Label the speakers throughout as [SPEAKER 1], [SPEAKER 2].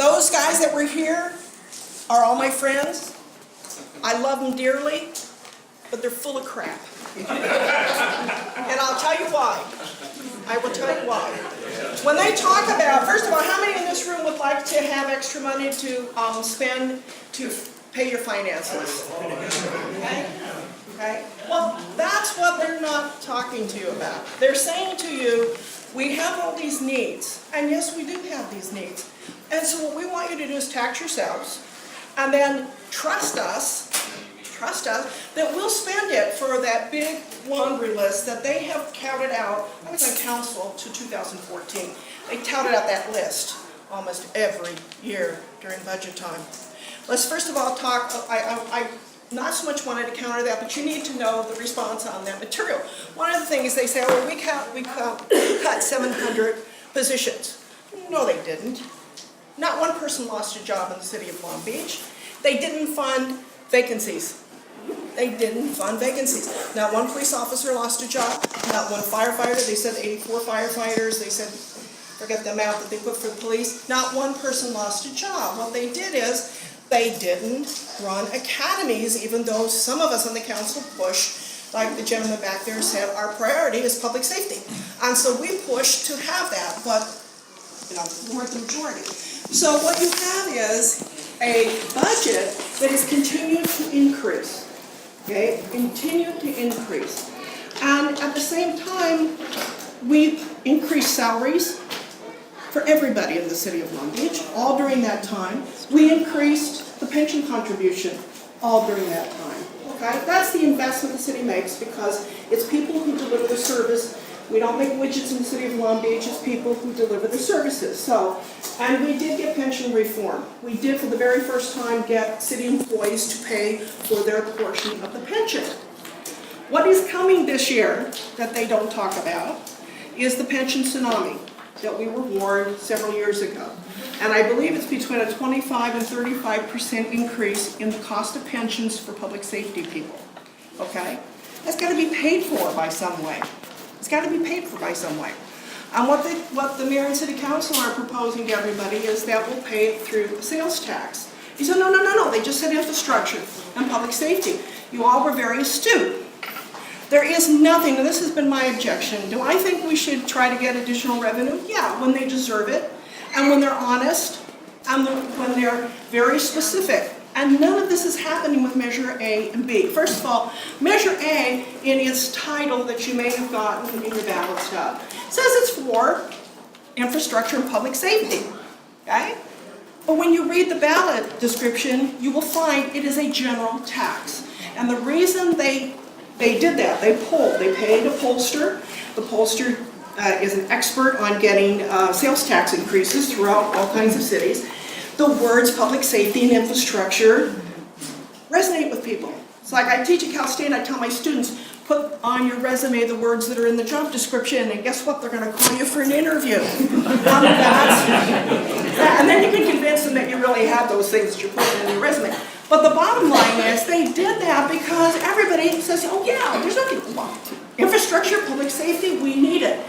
[SPEAKER 1] Those guys that were here are all my friends. I love them dearly, but they're full of crap. And I'll tell you why. I will tell you why. When they talk about, first of all, how many in this room would like to have extra money to spend to pay your finances? Okay? Okay? Well, that's what they're not talking to you about. They're saying to you, we have all these needs, and yes, we do have these needs. And so what we want you to do is tax yourselves, and then trust us that we'll spend it for that big laundry list that they have touted out. I was on council to 2014. They touted out that list almost every year during budget time. Let's first of all talk, I not so much wanted to counter that, but you need to know the response on that material. One of the things they say, well, we cut 700 positions. No, they didn't. Not one person lost a job in the city of Long Beach. They didn't fund vacancies. They didn't fund vacancies. Not one police officer lost a job. Not one firefighter. They said 84 firefighters. They said, forget the amount that they put for the police. Not one person lost a job. What they did is they didn't run academies, even though some of us on the council push, like the gentleman back there said, our priority is public safety. And so we pushed to have that, but we weren't the majority. So what you have is a budget that has continued to increase. Okay, continue to increase. And at the same time, we've increased salaries for everybody in the city of Long Beach, all during that time. We increased the pension contribution all during that time. Okay, that's the investment the city makes because it's people who deliver the service. We don't make widgets in the city of Long Beach, it's people who deliver the services. So, and we did get pension reform. We did for the very first time get city employees to pay for their portion of the pension. What is coming this year that they don't talk about is the pension tsunami that we were warned several years ago. And I believe it's between a 25 and 35% increase in the cost of pensions for public safety people. Okay? That's got to be paid for by some way. It's got to be paid for by some way. And what the mayor and city council are proposing to everybody is that we'll pay it through the sales tax. He said, no, they just said infrastructure and public safety. You all were very astute. There is nothing, and this has been my objection. Do I think we should try to get additional revenue? Yeah, when they deserve it, and when they're honest, and when they're very specific. And none of this is happening with Measure A and B. First of all, Measure A, in its title that you may have gotten in your ballot stuff, says it's for infrastructure and public safety, okay? But when you read the ballot description, you will find it is a general tax. And the reason they did that, they paid a pollster. The pollster is an expert on getting sales tax increases throughout all kinds of cities. The words public safety and infrastructure resonate with people. It's like I teach at Cal State, I tell my students, put on your resume the words that are in the job description, and guess what? They're going to call you for an interview. And then you can convince them that you really have those things that you're putting in your resume. But the bottom line is they did that because everybody says, oh yeah, there's nothing wrong. Infrastructure, public safety, we need it.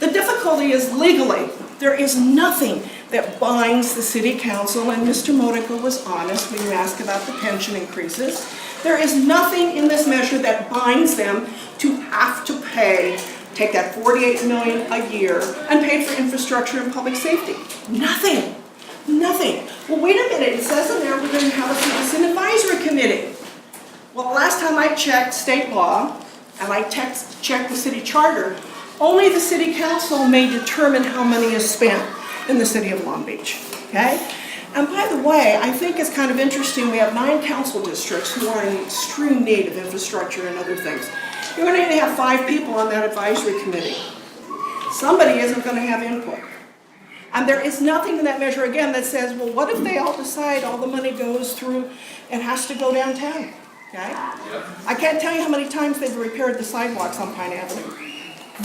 [SPEAKER 1] The difficulty is legally. There is nothing that binds the city council, and Mr. Modica was honest when you asked about the pension increases. There is nothing in this measure that binds them to have to pay, take that $48 million a year and pay for infrastructure and public safety. Nothing. Nothing. Well, wait a minute. It says in there we're going to have a citizen advisory committee. Well, the last time I checked state law, and I checked the city charter, only the city council may determine how money is spent in the city of Long Beach, okay? And by the way, I think it's kind of interesting, we have 9 council districts who are in extreme need of infrastructure and other things. You're going to have 5 people on that advisory committee. Somebody isn't going to have input. And there is nothing in that measure, again, that says, well, what if they all decide all the money goes through and has to go downtown, okay? I can't tell you how many times they've repaired the sidewalks on Pine Avenue.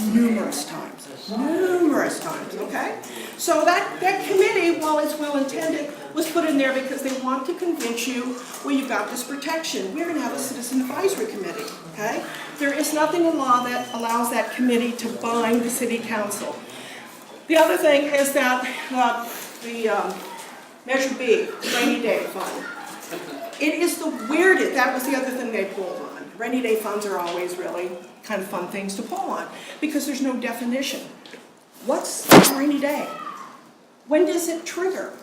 [SPEAKER 1] Numerous times, okay? So that committee, while it's well-intended, was put in there because they want to convince you, well, you've got this protection. We're going to have a citizen advisory committee, okay? There is nothing in law that allows that committee to bind the city council. The other thing is that Measure B, rainy day fund. It is the weirdest, that was the other thing they pulled on. Rainy day funds are always really kind of fun things to pull on because there's no definition. What's a rainy day? When does it trigger?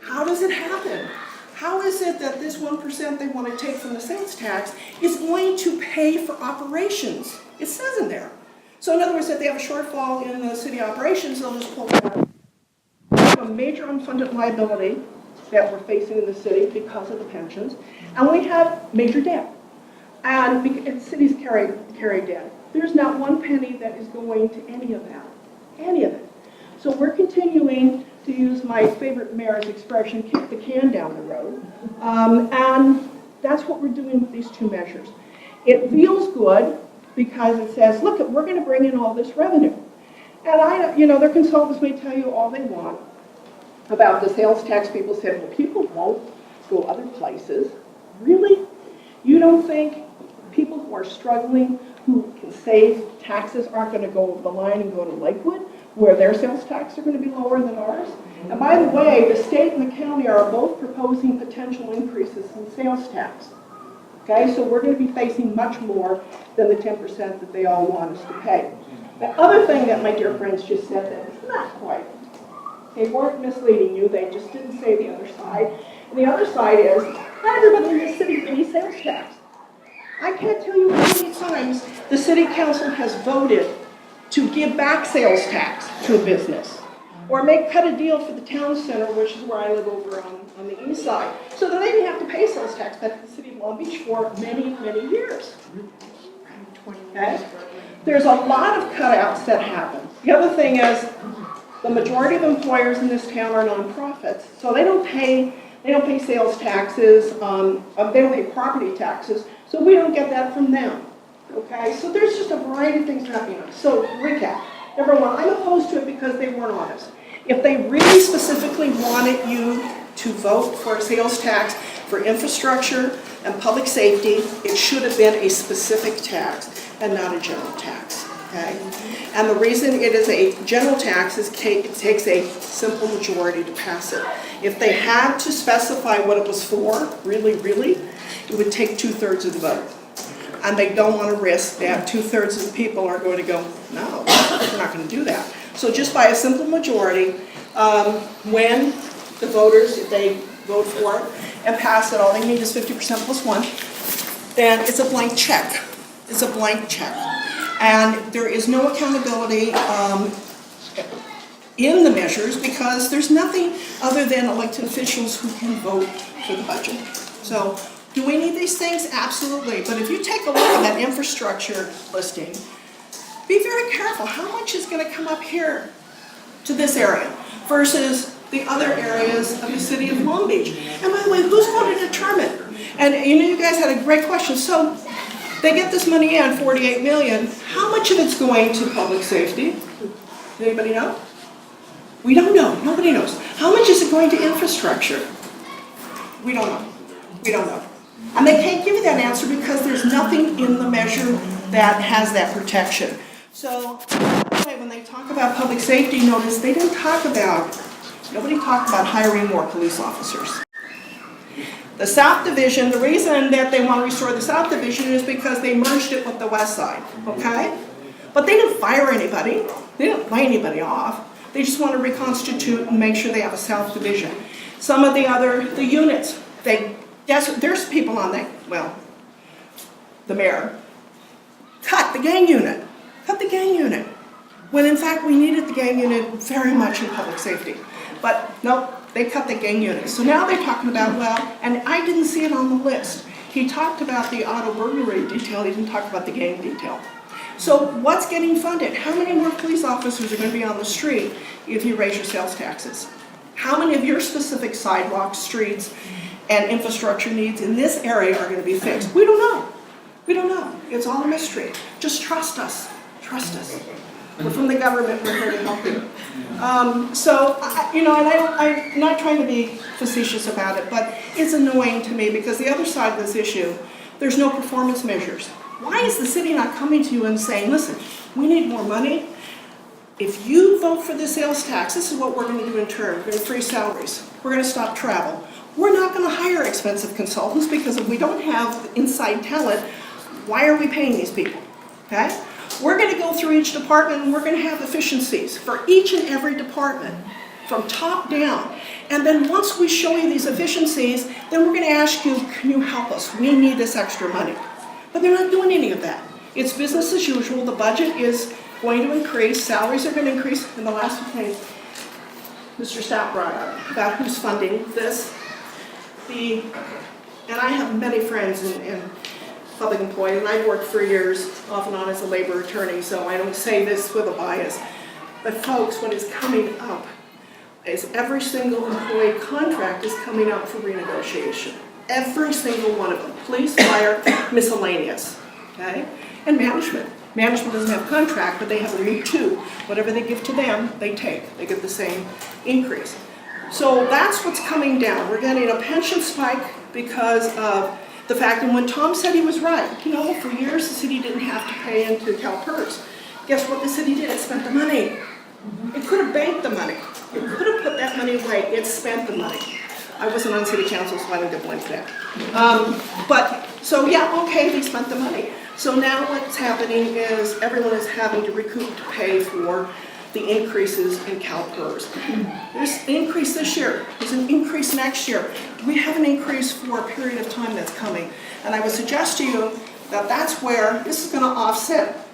[SPEAKER 1] How does it happen? How is it that this 1% they want to take from the sales tax is going to pay for operations? It says in there. So in other words, if they have a shortfall in the city operations, they'll just pull it out. We have a major unfunded liability that we're facing in the city because of the pensions, and we have major debt. And cities carry debt. There's not one penny that is going to any of that, any of it. So we're continuing to use my favorite mayor's expression, kick the can down the road. And that's what we're doing with these two measures. It feels good because it says, look, we're going to bring in all this revenue. And their consultants may tell you all they want about the sales tax. People said, well, people won't go other places. Really? You don't think people who are struggling, who can save taxes, aren't going to go over the line and go to Lakewood, where their sales tax are going to be lower than ours? And by the way, the state and the county are both proposing potential increases in sales tax. Okay, so we're going to be facing much more than the 10% that they all want us to pay. The other thing that my dear friends just said that is not quite. They weren't misleading you, they just didn't say the other side. And the other side is, not everybody in the city pays sales tax. I can't tell you how many times the city council has voted to give back sales tax to a business, or cut a deal for the town center, which is where I live over on the east side, so that they didn't have to pay sales tax back to the city of Long Beach for many, many years. Okay? There's a lot of cutouts that happen. The other thing is, the majority of employers in this town are nonprofits, so they don't pay sales taxes, they don't pay property taxes, so we don't get that from them. Okay, so there's just a variety of things happening. So recap. Number one, I'm opposed to it because they weren't honest. If they really specifically wanted you to vote for a sales tax for infrastructure and public safety, it should have been a specific tax and not a general tax. Okay? And the reason it is a general tax is it takes a simple majority to pass it. If they had to specify what it was for, really, it would take 2/3 of the vote. And they don't want to risk that 2/3 of the people are going to go, no, we're not going to do that. So just by a simple majority, when the voters, if they vote for it and pass it, all they need is 50% plus one, then it's a blank check. It's a blank check. And there is no accountability in the measures because there's nothing other than elected officials who can vote for the budget. So do we need these things? Absolutely. But if you take a look at that infrastructure listing, be very careful. How much is going to come up here to this area versus the other areas of the city of Long Beach? And by the way, who's going to determine? And you guys had a great question. So they get this money in, $48 million. How much of it's going to public safety? Anybody know? We don't know. Nobody knows. How much is it going to infrastructure? We don't know. We don't know. And they can't give you that answer because there's nothing in the measure that has that protection. So when they talk about public safety, notice they didn't talk about, nobody talked about hiring more police officers. The South Division, the reason that they want to restore the South Division is because they merged it with the West Side, okay? But they didn't fire anybody. They didn't lay anybody off. They just want to reconstitute and make sure they have a South Division. Some of the units, there's people on that, well, the mayor, cut the gang unit. Cut the gang unit. When in fact we needed the gang unit very much in public safety. But nope, they cut the gang unit. So now they're talking about, well, and I didn't see it on the list. He talked about the auto burglary detail, he didn't talk about the gang detail. So what's getting funded? How many more police officers are going to be on the street if you raise your sales taxes? How many of your specific sidewalks, streets, and infrastructure needs in this area are going to be fixed? We don't know. We don't know. It's all a mystery. Just trust us. Trust us. We're from the government. We're here to help you. I'm not trying to be facetious about it, but it's annoying to me because the other side of this issue, there's no performance measures. Why is the city not coming to you and saying, listen, we need more money? if you vote for the sales tax, this is what we're going to do in turn. We're going to freeze salaries. We're going to stop travel. We're not going to hire expensive consultants because if we don't have inside talent, why are we paying these people? Okay? We're going to go through each department and we're going to have efficiencies for each and every department from top down. And then once we show you these efficiencies, then we're going to ask you, can you help us? We need this extra money. But they're not doing any of that. It's business as usual. The budget is going to increase. Salaries are going to increase. And the last thing Mr. Stout brought up about who's funding this. And I have many friends in public employment, and I've worked for years off and on as a labor attorney, so I don't say this with a bias. But folks, what is coming up is every single employee contract is coming up for renegotiation. Every single one of them. Police, fire, miscellaneous, okay? And management. Management doesn't have a contract, but they have a route too. Whatever they give to them, they take. They get the same increase. So that's what's coming down. We're getting a pension spike because of the fact, and when Tom said he was right, you know, for years the city didn't have to pay into CalPERS. Guess what the city did? It spent the money. It could have banked the money. It could have put that money away. It spent the money. I wasn't on city council, so I don't get blamed for that. So yeah, okay, they spent the money. So now what's happening is everyone is having to recoup to pay for the increases in CalPERS. There's an increase this year. There's an increase next year. We have an increase for a period of time that's coming. And I would suggest to you that that's where this is going to offset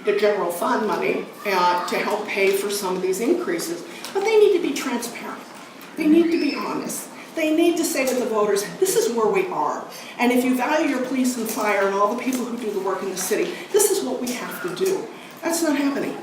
[SPEAKER 1] the general fund money to help pay for some of these increases. But they need to be transparent. They need to be honest. They need to say to the voters, this is where we are. And if you value your police and fire and all the people who do the work in the city, this is what we have to do. That's not happening.